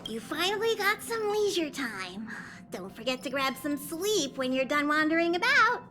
You finally got some leisure time. Don't forget to grab some sleep when you're done wandering about.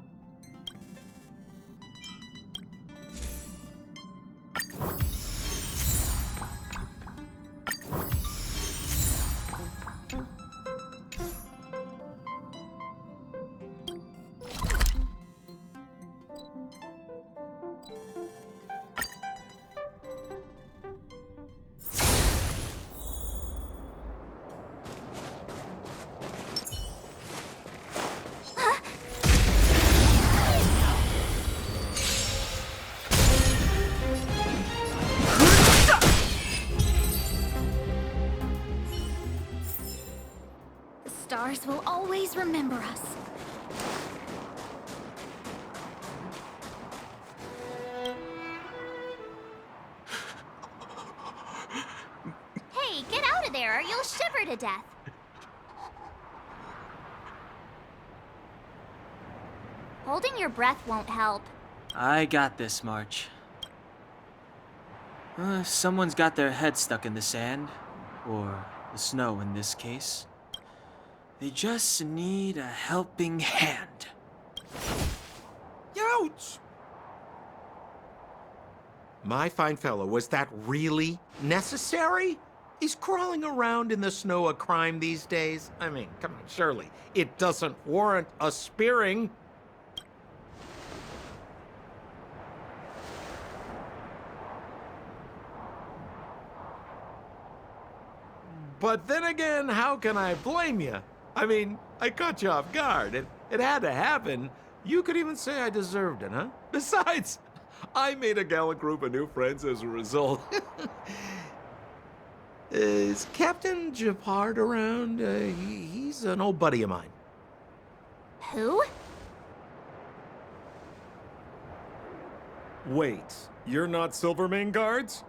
Stars will always remember us. Hey, get out of there or you'll shiver to death. Holding your breath won't help. I got this, March. Someone's got their head stuck in the sand, or the snow in this case. They just need a helping hand. Ouch! My fine fellow, was that really necessary? Is crawling around in the snow a crime these days? I mean, come on, surely it doesn't warrant a spearing. But then again, how can I blame you? I mean, I caught you off guard. It had to happen. You could even say I deserved it, huh? Besides, I made a gallant group of new friends as a result. Is Captain Japard around? He's an old buddy of mine. Who? Wait, you're not Silvermane guards?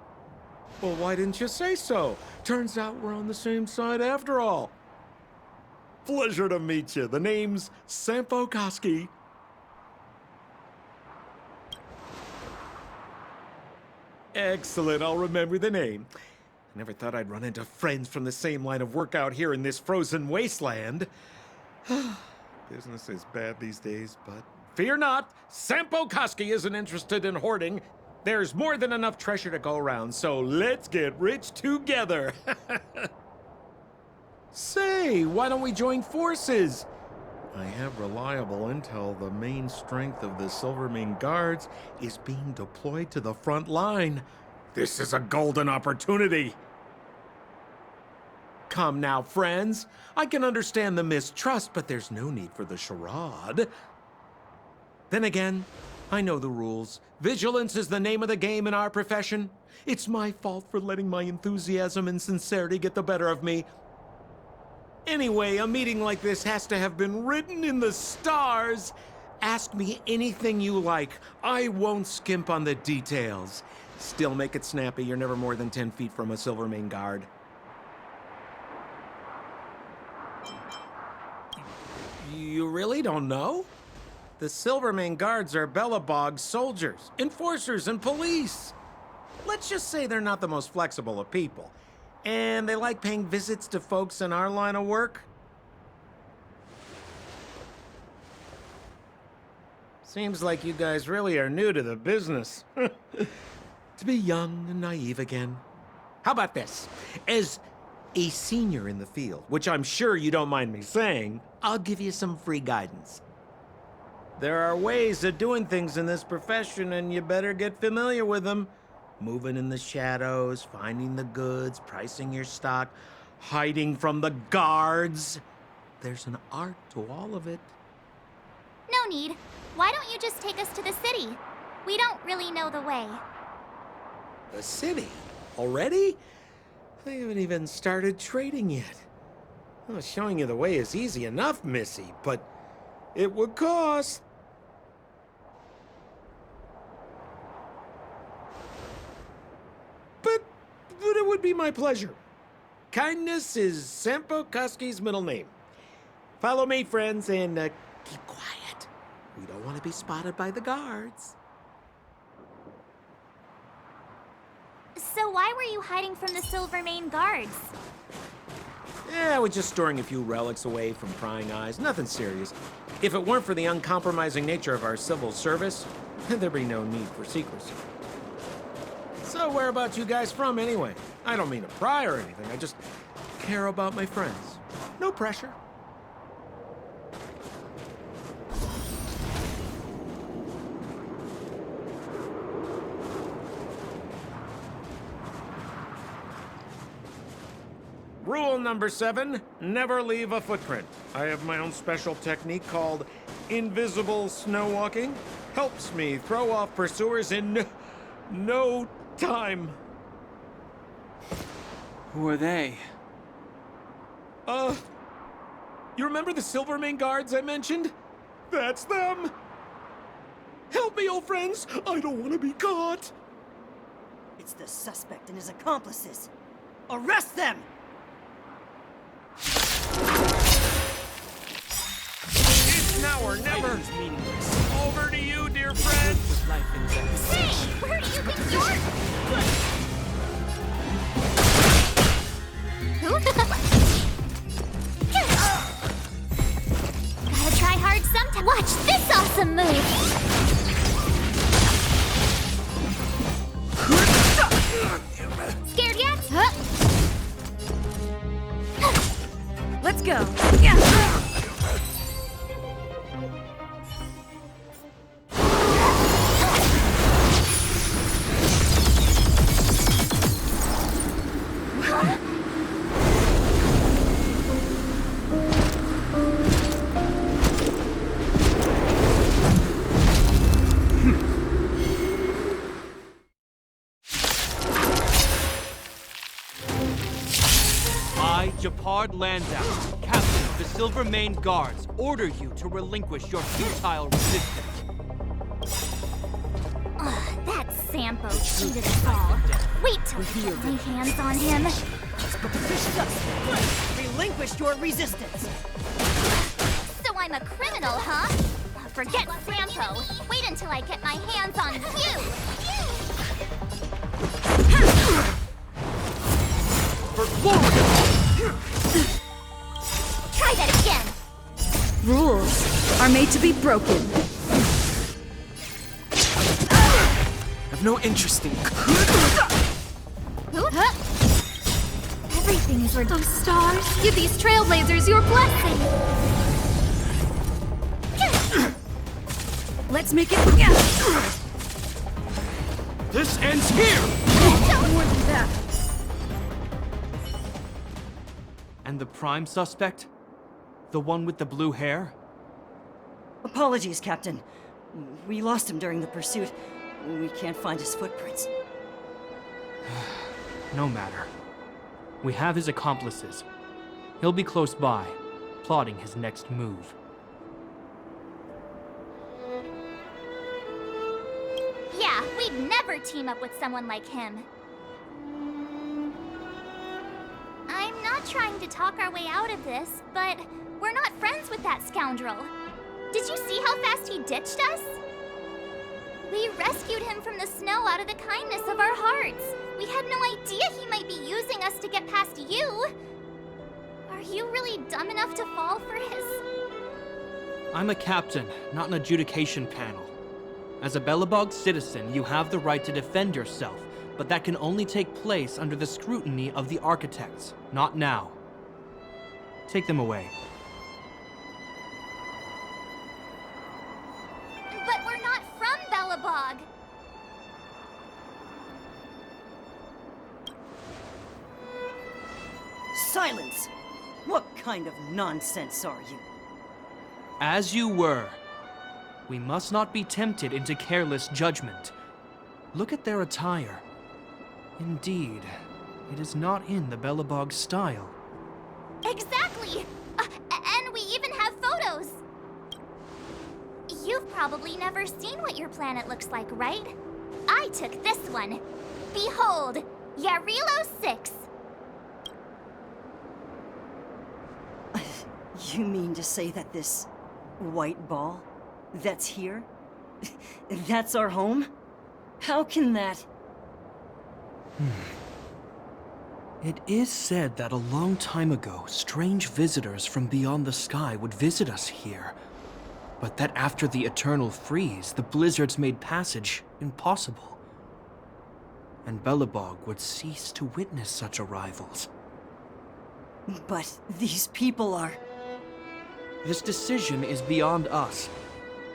Well, why didn't you say so? Turns out we're on the same side after all. Pleasure to meet you. The name's Sampo Koski. Excellent, I'll remember the name. I never thought I'd run into friends from the same line of work out here in this frozen wasteland. Business is bad these days, but fear not, Sampo Koski isn't interested in hoarding. There's more than enough treasure to go around, so let's get rich together. Say, why don't we join forces? I have reliable intel the main strength of the Silvermane Guards is being deployed to the front line. This is a golden opportunity. Come now, friends. I can understand the mistrust, but there's no need for the charade. Then again, I know the rules. Vigilance is the name of the game in our profession. It's my fault for letting my enthusiasm and sincerity get the better of me. Anyway, a meeting like this has to have been written in the stars. Ask me anything you like. I won't skimp on the details. Still make it snappy. You're never more than 10 feet from a Silvermane guard. You really don't know? The Silvermane guards are Belobog soldiers, enforcers, and police. Let's just say they're not the most flexible of people. And they like paying visits to folks in our line of work. Seems like you guys really are new to the business. To be young and naive again. How about this? As a senior in the field, which I'm sure you don't mind me saying, I'll give you some free guidance. There are ways of doing things in this profession, and you better get familiar with them. Moving in the shadows, finding the goods, pricing your stock, hiding from the guards. There's an art to all of it. No need. Why don't you just take us to the city? We don't really know the way. The city? Already? I haven't even started trading yet. Well, showing you the way is easy enough, Missy, but it would cost. But it would be my pleasure. Kindness is Sampo Koski's middle name. Follow me, friends, and keep quiet. We don't want to be spotted by the guards. So why were you hiding from the Silvermane guards? Yeah, we're just storing a few relics away from prying eyes. Nothing serious. If it weren't for the uncompromising nature of our civil service, there'd be no need for secrecy. So whereabouts you guys from, anyway? I don't mean to pry or anything. I just care about my friends. No pressure. Rule number 7, never leave a footprint. I have my own special technique called invisible snow walking. Helps me throw off pursuers in no time. Who are they? You remember the Silvermane guards I mentioned? That's them! Help me, old friends! I don't want to be caught! It's the suspect and his accomplices. Arrest them! It's now or never! Over to you, dear friend! Hey, where do you think you're... Gotta try hard sometime. Watch this awesome move! Scared yet? Let's go. Japard Landau, captain of the Silvermane Guards, order you to relinquish your futile resistance. That Sampo cheated us all. Wait till we get my hands on him. The suspect relinquished your resistance. So I'm a criminal, huh? Forget Sampo. Wait until I get my hands on you. For glory! Try that again. Rules are made to be broken. I've no interest in. Everything is where those stars. Give these trailblazers your blessing. Let's make it. This ends here! More than that. And the prime suspect? The one with the blue hair? Apologies, Captain. We lost him during the pursuit. We can't find his footprints. No matter. We have his accomplices. He'll be close by, plotting his next move. Yeah, we'd never team up with someone like him. I'm not trying to talk our way out of this, but we're not friends with that scoundrel. Did you see how fast he ditched us? We rescued him from the snow out of the kindness of our hearts. We had no idea he might be using us to get past you. Are you really dumb enough to fall for his... I'm a captain, not an adjudication panel. As a Belobog citizen, you have the right to defend yourself, but that can only take place under the scrutiny of the architects, not now. Take them away. But we're not from Belobog. Silence! What kind of nonsense are you? As you were. We must not be tempted into careless judgment. Look at their attire. Indeed, it is not in the Belobog style. Exactly! And we even have photos! You've probably never seen what your planet looks like, right? I took this one. Behold, Yarilo 6. You mean to say that this white ball that's here, that's our home? How can that... It is said that a long time ago, strange visitors from beyond the sky would visit us here. But that after the eternal freeze, the blizzards made passage impossible. And Belobog would cease to witness such arrivals. But these people are... This decision is beyond us.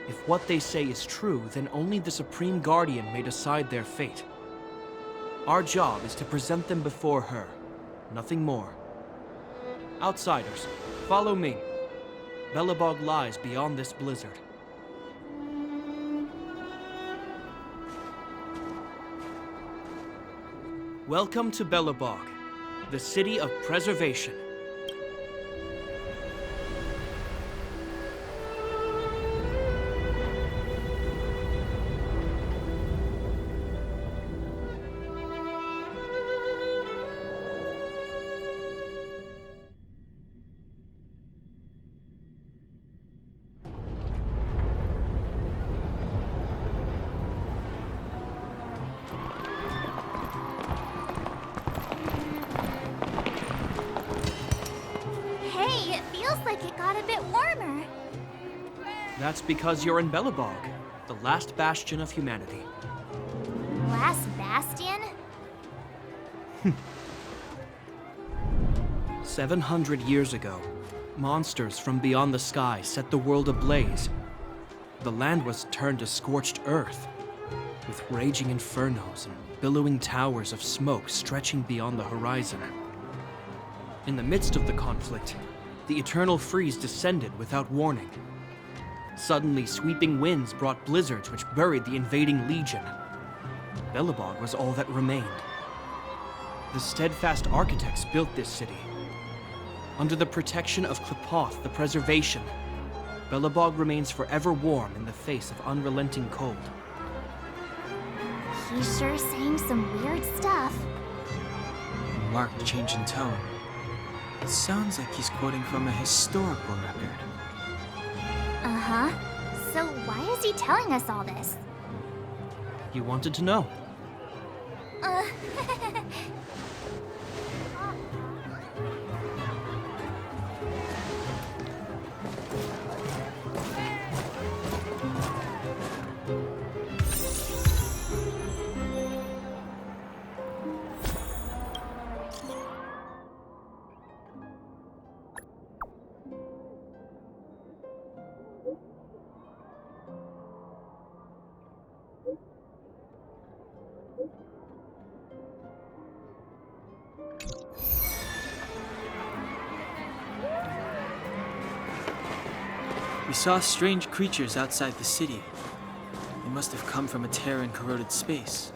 If what they say is true, then only the Supreme Guardian may decide their fate. Our job is to present them before her, nothing more. Outsiders, follow me. Belobog lies beyond this blizzard. Welcome to Belobog, the city of preservation. Hey, it feels like it got a bit warmer. That's because you're in Belobog, the last bastion of humanity. Last bastion? 700 years ago, monsters from beyond the sky set the world ablaze. The land was turned to scorched earth, with raging infernos and billowing towers of smoke stretching beyond the horizon. In the midst of the conflict, the eternal freeze descended without warning. Suddenly, sweeping winds brought blizzards which buried the invading legion. Belobog was all that remained. The steadfast architects built this city. Under the protection of Qlipoth, the preservation, Belobog remains forever warm in the face of unrelenting cold. He's sure saying some weird stuff. A marked change in tone. It sounds like he's quoting from a historical record. Uh-huh. So why is he telling us all this? You wanted to know. Uh... We saw strange creatures outside the city. They must have come from a Terran-corroded space.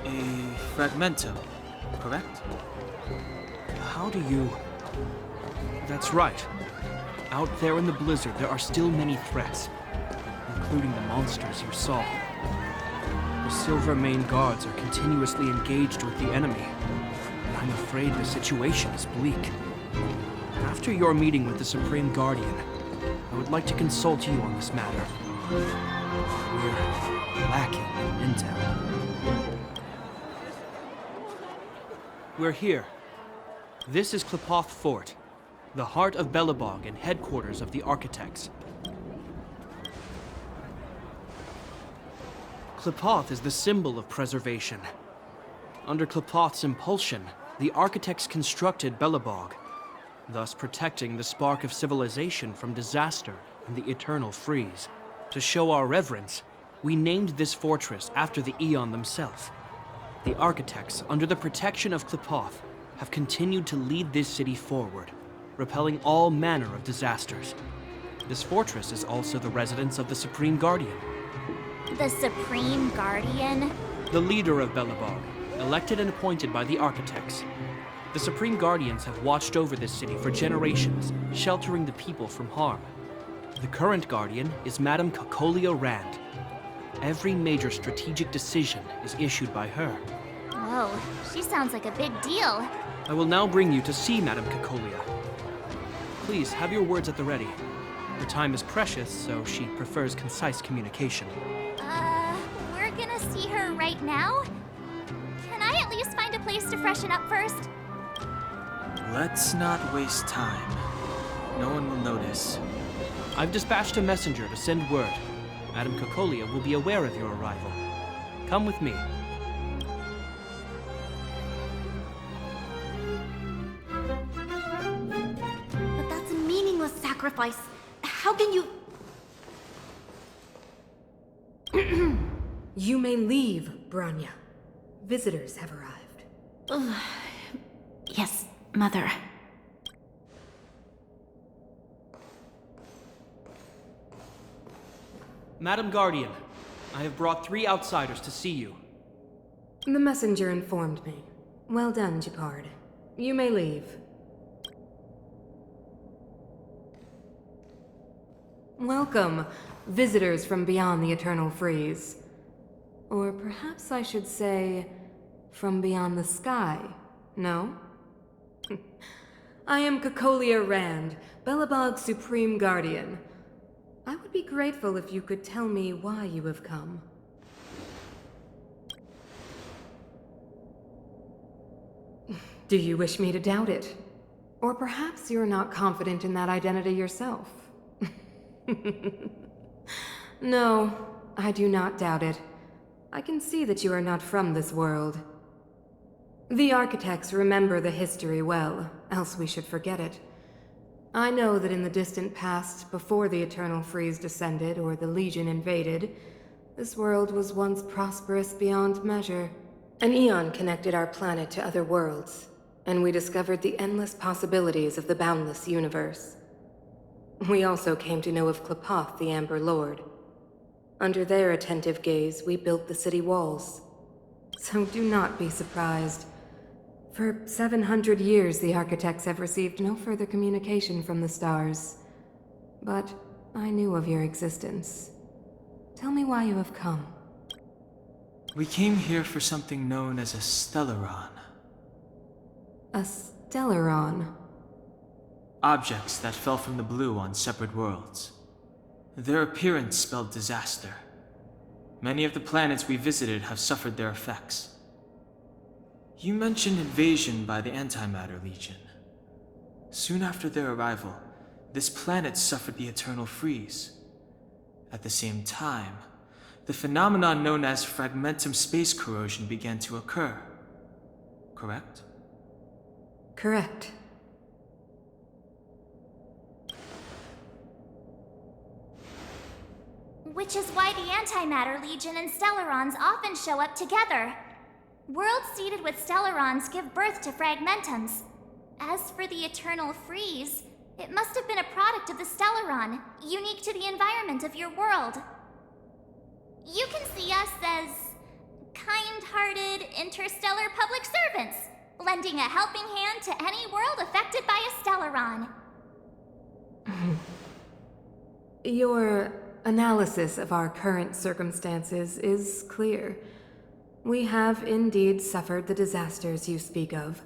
A fragmento, correct? How do you... That's right. Out there in the blizzard, there are still many threats, including the monsters you saw. The Silver Mane guards are continuously engaged with the enemy, and I'm afraid the situation is bleak. After your meeting with the Supreme Guardian, I would like to consult you on this matter. We're lacking in intel. We're here. This is Qlipoth Fort, the heart of Belobog and headquarters of the Architects. Qlipoth is the symbol of preservation. Under Qlipoth's impulsion, the Architects constructed Belobog, thus protecting the spark of civilization from disaster and the eternal freeze. To show our reverence, we named this fortress after the Aeon themselves. The Architects, under the protection of Qlipoth, have continued to lead this city forward, repelling all manner of disasters. This fortress is also the residence of the Supreme Guardian. The Supreme Guardian? The leader of Belobog, elected and appointed by the Architects. The Supreme Guardians have watched over this city for generations, sheltering the people from harm. The current Guardian is Madame Cocolia Rand. Every major strategic decision is issued by her. Whoa, she sounds like a big deal. I will now bring you to see Madame Cocolia. Please, have your words at the ready. Her time is precious, so she prefers concise communication. We're gonna see her right now? Can I at least find a place to freshen up first? Let's not waste time. No one will notice. I've dispatched a messenger to send word. Madame Cocolia will be aware of your arrival. Come with me. But that's a meaningless sacrifice. How can you... You may leave, Branya. Visitors have arrived. Yes, Mother. Madam Guardian, I have brought 3 outsiders to see you. The messenger informed me. Well done, Gepard. You may leave. Welcome, visitors from beyond the Eternal Freeze. Or perhaps I should say, from beyond the sky, no? I am Cocolia Rand, Belobog's Supreme Guardian. I would be grateful if you could tell me why you have come. Do you wish me to doubt it? Or perhaps you're not confident in that identity yourself? No, I do not doubt it. I can see that you are not from this world. The architects remember the history well, else we should forget it. I know that in the distant past, before the Eternal Freeze descended or the Legion invaded, this world was once prosperous beyond measure. An eon connected our planet to other worlds, and we discovered the endless possibilities of the boundless universe. We also came to know of Klapoth, the Amber Lord. Under their attentive gaze, we built the city walls. So do not be surprised. For 700 years, the architects have received no further communication from the stars. But I knew of your existence. Tell me why you have come. We came here for something known as a Stellaron. A Stellaron? Objects that fell from the blue on separate worlds. Their appearance spelled disaster. Many of the planets we visited have suffered their effects. You mentioned invasion by the Antimatter Legion. Soon after their arrival, this planet suffered the Eternal Freeze. At the same time, the phenomenon known as fragmentum space corrosion began to occur. Correct? Correct. Which is why the Antimatter Legion and Stellarons often show up together. Worlds seeded with Stellarons give birth to fragmentums. As for the Eternal Freeze, it must have been a product of the Stellaron, unique to the environment of your world. You can see us as kind-hearted interstellar public servants, lending a helping hand to any world affected by a Stellaron. Your analysis of our current circumstances is clear. We have indeed suffered the disasters you speak of,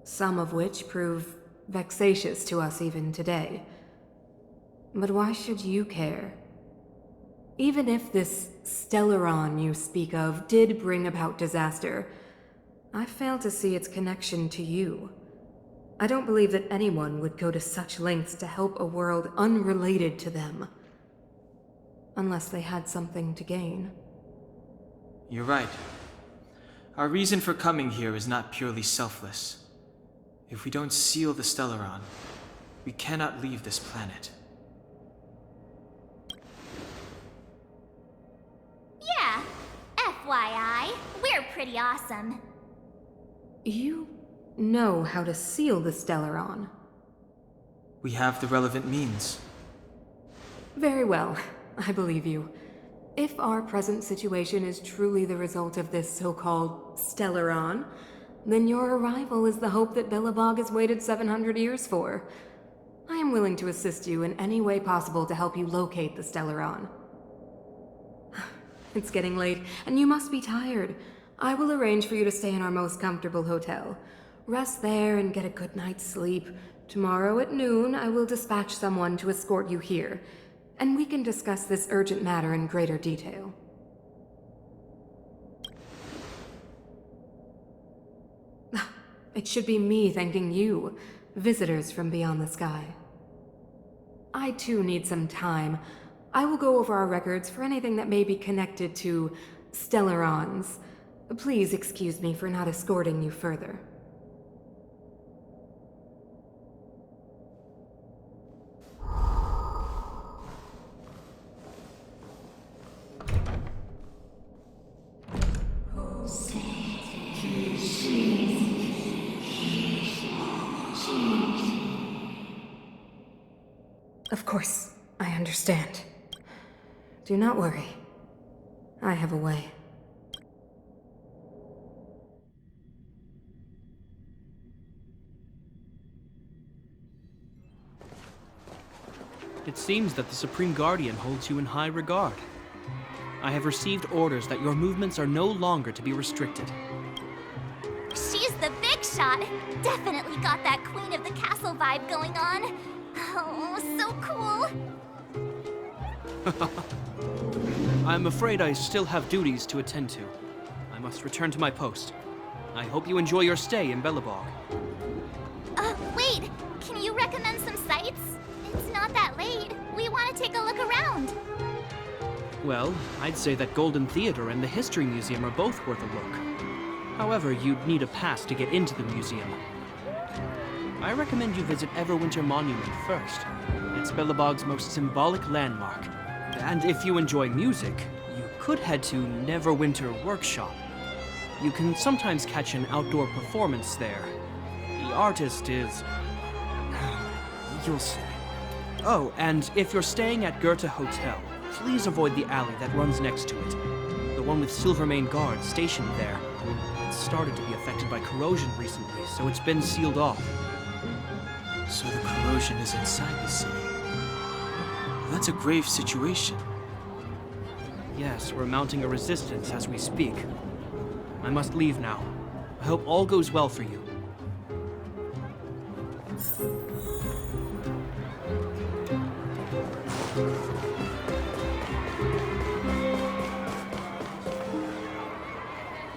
some of which prove vexatious to us even today. But why should you care? Even if this Stellaron you speak of did bring about disaster, I fail to see its connection to you. I don't believe that anyone would go to such lengths to help a world unrelated to them. Unless they had something to gain. You're right. Our reason for coming here is not purely selfless. If we don't seal the Stellaron, we cannot leave this planet. Yeah, FYI, we're pretty awesome. You know how to seal the Stellaron. We have the relevant means. Very well, I believe you. If our present situation is truly the result of this so-called Stellaron, then your arrival is the hope that Belobog has waited 700 years for. I am willing to assist you in any way possible to help you locate the Stellaron. It's getting late, and you must be tired. I will arrange for you to stay in our most comfortable hotel. Rest there and get a good night's sleep. Tomorrow at noon, I will dispatch someone to escort you here, and we can discuss this urgent matter in greater detail. It should be me thanking you, visitors from beyond the sky. I too need some time. I will go over our records for anything that may be connected to Stellarons. Please excuse me for not escorting you further. Of course, I understand. Do not worry. I have a way. It seems that the Supreme Guardian holds you in high regard. I have received orders that your movements are no longer to be restricted. She's the big shot. Definitely got that Queen of the Castle vibe going on. Oh, so cool. I'm afraid I still have duties to attend to. I must return to my post. I hope you enjoy your stay in Belobog. Wait. Can you recommend some sites? It's not that late. We want to take a look around. Well, I'd say that Golden Theater and the History Museum are both worth a look. However, you'd need a pass to get into the museum. I recommend you visit Everwinter Monument first. It's Belobog's most symbolic landmark. And if you enjoy music, you could head to Neverwinter Workshop. You can sometimes catch an outdoor performance there. The artist is... you'll see. Oh, and if you're staying at Goethe Hotel, please avoid the alley that runs next to it. The one with Silvermane guards stationed there. It's started to be affected by corrosion recently, so it's been sealed off. So the corrosion is inside the city. That's a grave situation. Yes, we're mounting a resistance as we speak. I must leave now. I hope all goes well for you.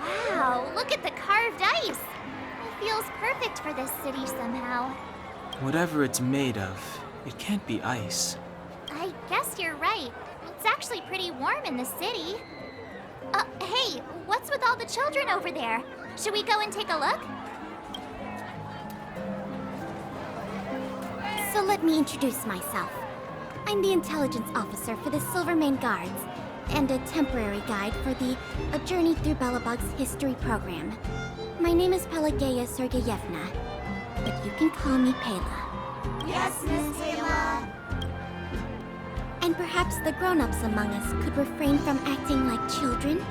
Wow, look at the carved ice. It feels perfect for this city somehow. Whatever it's made of, it can't be ice. I guess you're right. It's actually pretty warm in the city. Hey, what's with all the children over there? Should we go and take a look? So let me introduce myself. I'm the intelligence officer for the Silvermane Guards, and a temporary guide for the A Journey Through Belobog's History program. My name is Pelageya Sergeyevna, but you can call me Pela. Yes, Miss Taylor. And perhaps the grown-ups among us could refrain from acting like children.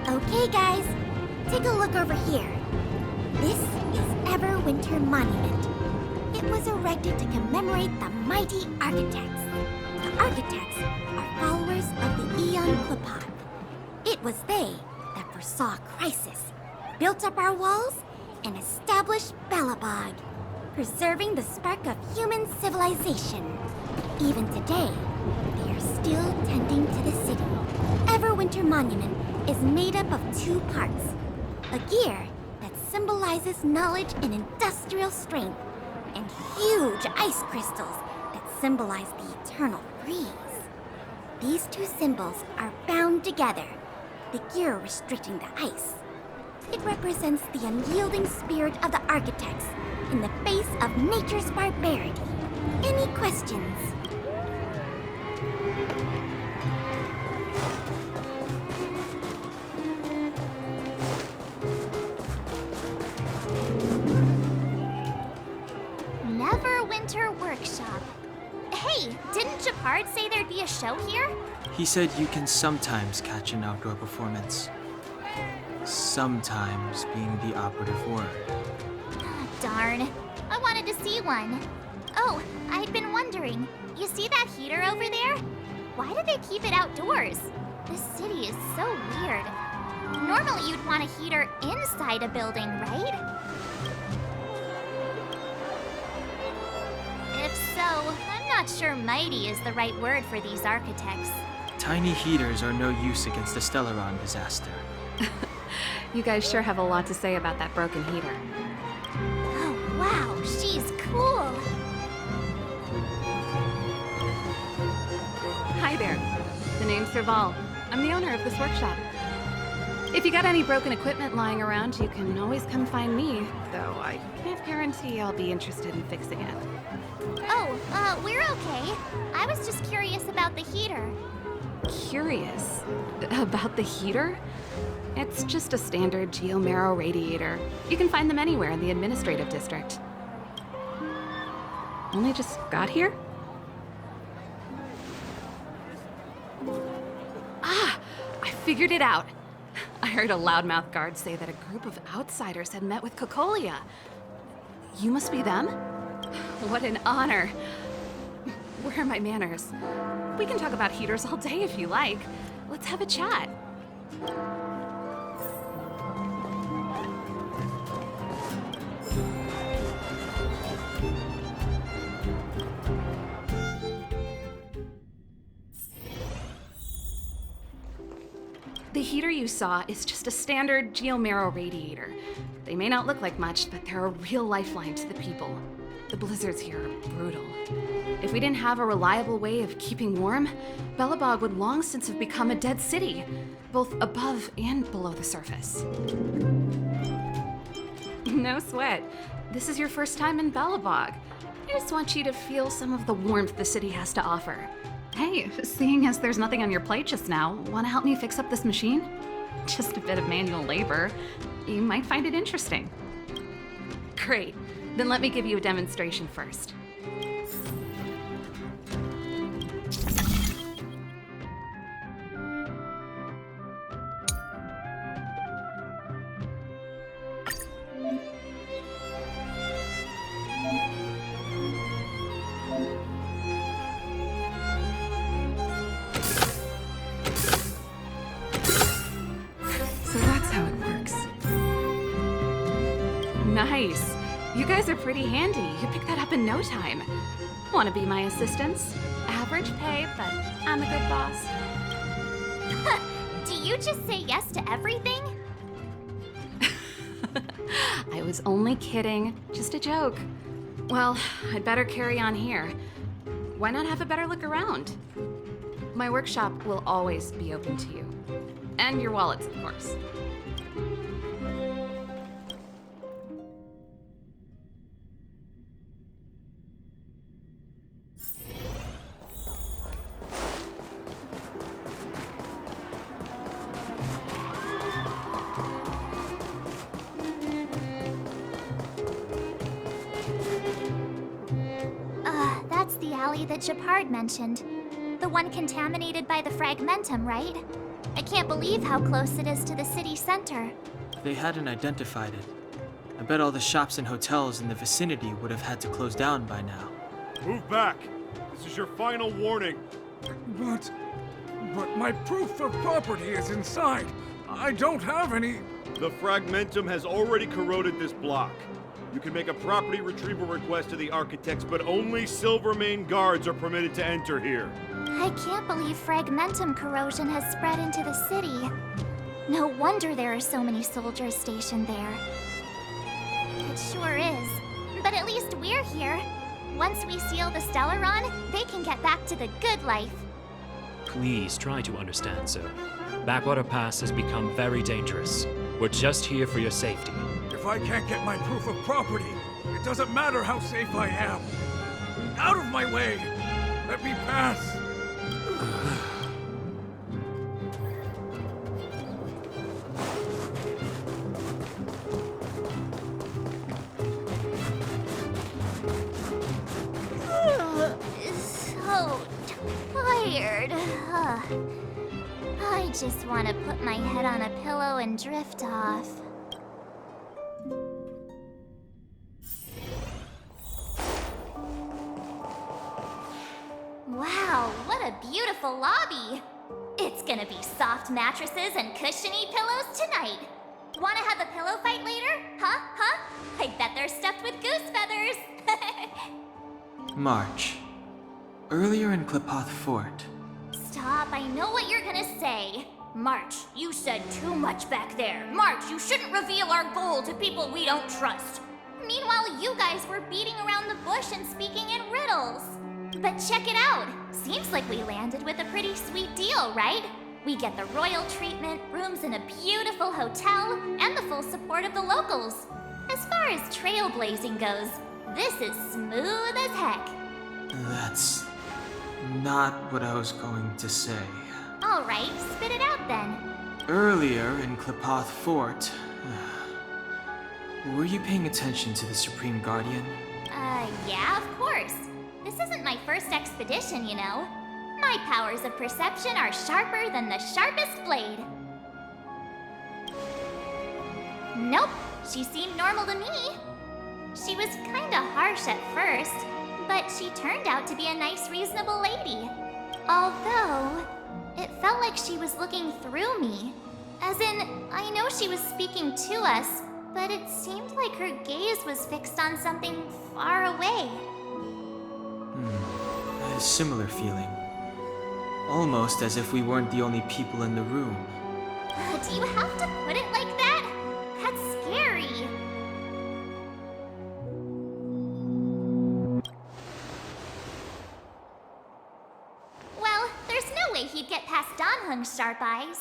Okay, guys, take a look over here. This is Everwinter Monument. It was erected to commemorate the mighty architects. The architects are followers of the Aeon Quipod. It was they that foresaw crisis, built up our walls, and established Belobog, preserving the spark of human civilization. Even today, they are still tending to the city. Everwinter Monument is made up of two parts. A gear that symbolizes knowledge and industrial strength, and huge ice crystals that symbolize the eternal freeze. These two symbols are bound together, the gear restricting the ice. It represents the unyielding spirit of the architects in the face of nature's barbarity. Any questions? Neverwinter Workshop. Hey, didn't Japard say there'd be a show here? He said you can sometimes catch an outdoor performance. Sometimes being the operative word. Darn. I wanted to see one. Oh, I'd been wondering. You see that heater over there? Why do they keep it outdoors? This city is so weird. Normally you'd want a heater inside a building, right? If so, I'm not sure mighty is the right word for these architects. Tiny heaters are no use against the Stellaron disaster. You guys sure have a lot to say about that broken heater. Wow, she's cool. Hi there. The name's Serval. I'm the owner of this workshop. If you got any broken equipment lying around, you can always come find me, though I can't guarantee I'll be interested in fixing it. Oh, we're okay. I was just curious about the heater. Curious? About the heater? It's just a standard geomarrow radiator. You can find them anywhere in the administrative district. Only just got here? Ah! I figured it out! I heard a loudmouth guard say that a group of outsiders had met with Cocolia. You must be them? What an honor. Where are my manners? We can talk about heaters all day if you like. Let's have a chat. The heater you saw is just a standard geomarrow radiator. They may not look like much, but they're a real lifeline to the people. The blizzards here are brutal. If we didn't have a reliable way of keeping warm, Belobog would long since have become a dead city, both above and below the surface. No sweat. This is your first time in Belobog. I just want you to feel some of the warmth the city has to offer. Hey, seeing as there's nothing on your plate just now, want to help me fix up this machine? Just a bit of manual labor. You might find it interesting. Great. Then let me give you a demonstration first. So that's how it works. Nice. You guys are pretty handy. You picked that up in no time. Want to be my assistants? Average pay, but I'm a good boss. Do you just say yes to everything? I was only kidding. Just a joke. Well, I'd better carry on here. Why not have a better look around? My workshop will always be open to you. And your wallets, of course. That's the alley that Japard mentioned. The one contaminated by the fragmentum, right? I can't believe how close it is to the city center. They hadn't identified it. I bet all the shops and hotels in the vicinity would have had to close down by now. Move back! This is your final warning. But my proof of property is inside. I don't have any... The fragmentum has already corroded this block. You can make a property retrieval request to the architects, but only Silvermane guards are permitted to enter here. I can't believe fragmentum corrosion has spread into the city. No wonder there are so many soldiers stationed there. It sure is. But at least we're here. Once we seal the Stellaron, they can get back to the good life. Please try to understand, sir. Backwater Pass has become very dangerous. We're just here for your safety. If I can't get my proof of property, it doesn't matter how safe I am. Out of my way! Let me pass! So tired. I just want to put my head on a pillow and drift off. Wow, what a beautiful lobby! It's gonna be soft mattresses and cushiony pillows tonight. Wanna have a pillow fight later? Huh? I bet they're stuffed with goose feathers! March. Earlier in Klipoth Fort. Stop, I know what you're gonna say. March, you said too much back there. March, you shouldn't reveal our goal to people we don't trust. Meanwhile, you guys were beating around the bush and speaking in riddles. But check it out. Seems like we landed with a pretty sweet deal, right? We get the royal treatment, rooms in a beautiful hotel, and the full support of the locals. As far as trailblazing goes, this is smooth as heck. That's not what I was going to say. All right, spit it out then. Earlier in Klepoth Fort, were you paying attention to the Supreme Guardian? Yeah, of course. This isn't my first expedition, you know. My powers of perception are sharper than the sharpest blade. Nope, she seemed normal to me. She was kinda harsh at first, but she turned out to be a nice, reasonable lady. Although, it felt like she was looking through me. As in, I know she was speaking to us, but it seemed like her gaze was fixed on something far away. A similar feeling. Almost as if we weren't the only people in the room. Do you have to put it like that? That's scary. Well, there's no way he'd get past Danhung's sharp eyes.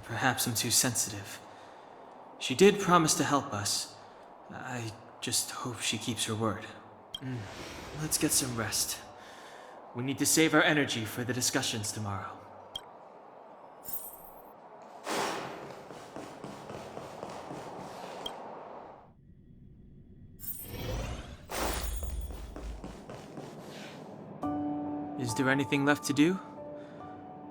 Perhaps I'm too sensitive. She did promise to help us. I just hope she keeps her word. Let's get some rest. We need to save our energy for the discussions tomorrow. Is there anything left to do?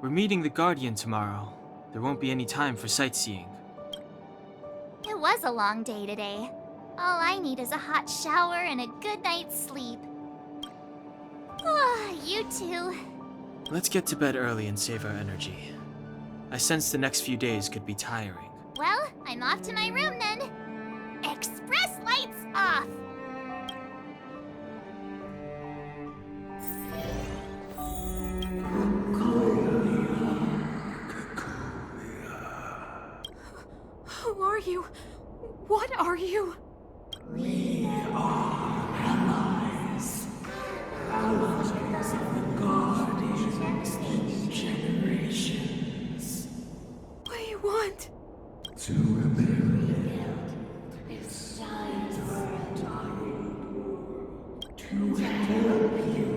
We're meeting the Guardian tomorrow. There won't be any time for sightseeing. It was a long day today. All I need is a hot shower and a good night's sleep. You too. Let's get to bed early and save our energy. I sense the next few days could be tiring. Well, I'm off to my room then. Express lights off! Who are you? What are you? We are allies. Allies of the Guardians in generations. What do you want? To rebuild. It's time to help you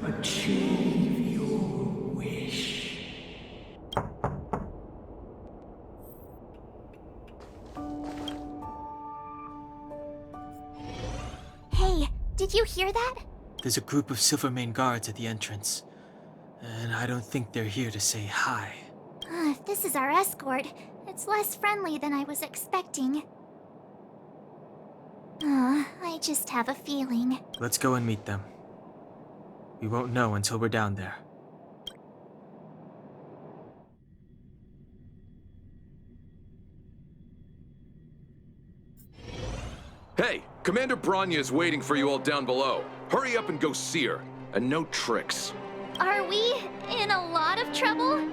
achieve your wish. Hey, did you hear that? There's a group of Silvermane guards at the entrance. And I don't think they're here to say hi. If this is our escort, it's less friendly than I was expecting. I just have a feeling. Let's go and meet them. We won't know until we're down there. Hey, Commander Bronya is waiting for you all down below. Hurry up and go see her. And no tricks. Are we in a lot of trouble?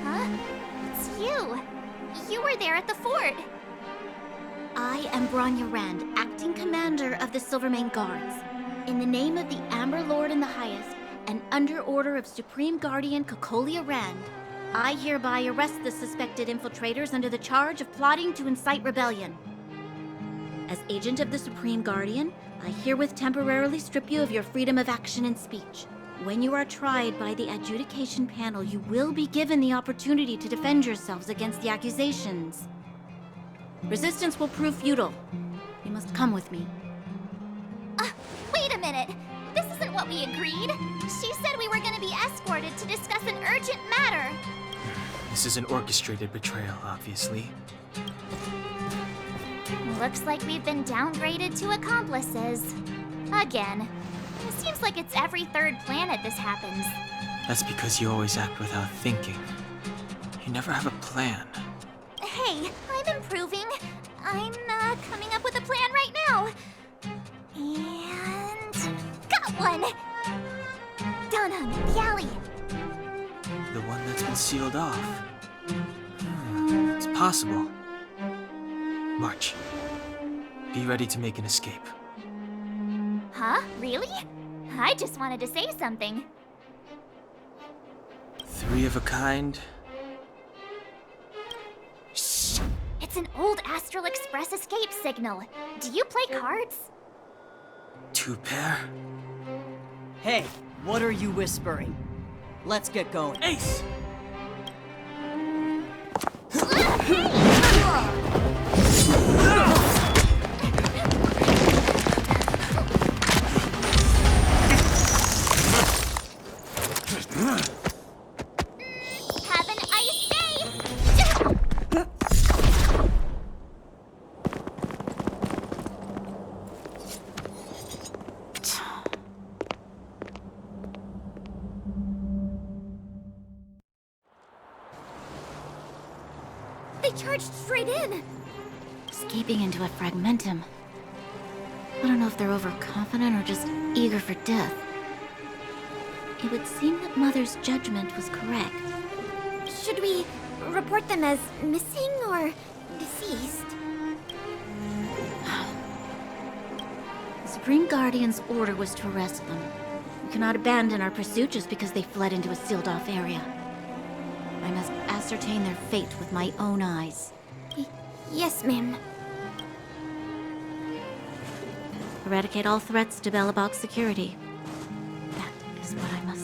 Huh? It's you. You were there at the fort. I am Bronya Rand, acting commander of the Silvermane Guards. In the name of the Amber Lord in the Highest, and under order of Supreme Guardian Cocolia Rand, I hereby arrest the suspected infiltrators under the charge of plotting to incite rebellion. As agent of the Supreme Guardian, I herewith temporarily strip you of your freedom of action and speech. When you are tried by the adjudication panel, you will be given the opportunity to defend yourselves against the accusations. Resistance will prove futile. You must come with me. Wait a minute. This isn't what we agreed. She said we were going to be escorted to discuss an urgent matter. This is an orchestrated betrayal, obviously. Looks like we've been downgraded to accomplices. Again. It seems like it's every third planet this happens. That's because you always act without thinking. You never have a plan. Hey, I'm improving. I'm coming up with a plan right now. And got one! on him, the alley. The one that's been sealed off. It's possible. March. Be ready to make an escape. Huh? Really? I just wanted to say something. 3 of a kind. Shh! It's an old Astral Express escape signal. Do you play cards? 2 pair. Hey, what are you whispering? Let's get going. Ace! Have an ice day! They charged straight in! Escaping into a fragmentum. I don't know if they're overconfident or just eager for death. It would seem that Mother's judgment was correct. Should we report them as missing or deceased? The Supreme Guardian's order was to arrest them. We cannot abandon our pursuit just because they fled into a sealed-off area. I must ascertain their fate with my own eyes. Yes, ma'am. Eradicate all threats to Belobog security. That is what I must